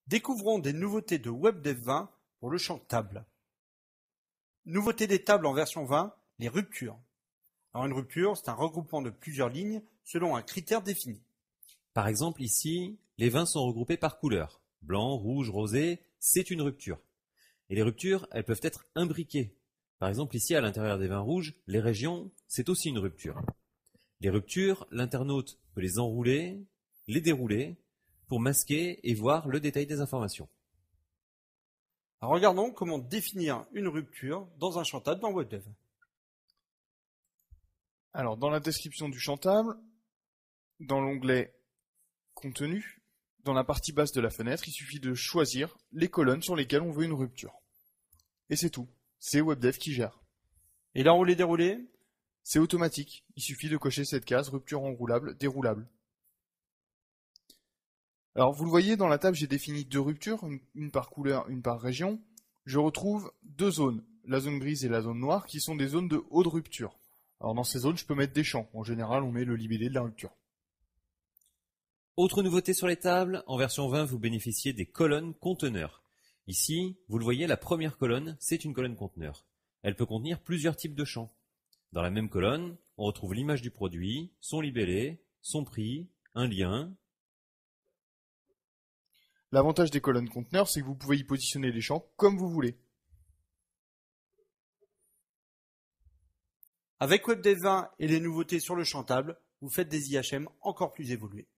Découvrons des nouveautés de WebDev 20 pour le champ table. Nouveauté des tables en version 20, les ruptures. Alors une rupture, c'est un regroupement de plusieurs lignes selon un critère défini. Par exemple ici, les vins sont regroupés par couleur. Blanc, rouge, rosé, c'est une rupture. Et les ruptures, elles peuvent être imbriquées. Par exemple ici, à l'intérieur des vins rouges, les régions, c'est aussi une rupture. Les ruptures, l'internaute peut les enrouler, les dérouler, pour masquer et voir le détail des informations. Alors regardons comment définir une rupture dans un champ table dans WebDev. Alors, dans la description du champ table, dans l'onglet Contenu, dans la partie basse de la fenêtre, il suffit de choisir les colonnes sur lesquelles on veut une rupture. Et c'est tout. C'est WebDev qui gère. Et l'enroulé-déroulé? C'est automatique. Il suffit de cocher cette case rupture enroulable, déroulable. Alors, vous le voyez, dans la table, j'ai défini deux ruptures, une par couleur, une par région. Je retrouve deux zones, la zone grise et la zone noire, qui sont des zones de haute rupture. Alors, dans ces zones, je peux mettre des champs. En général, on met le libellé de la rupture. Autre nouveauté sur les tables, en version 20, vous bénéficiez des colonnes conteneurs. Ici, vous le voyez, la première colonne, c'est une colonne conteneur. Elle peut contenir plusieurs types de champs. Dans la même colonne, on retrouve l'image du produit, son libellé, son prix, un lien. L'avantage des colonnes conteneurs, c'est que vous pouvez y positionner les champs comme vous voulez. Avec WebDev 20 et les nouveautés sur le champ table, vous faites des IHM encore plus évolués.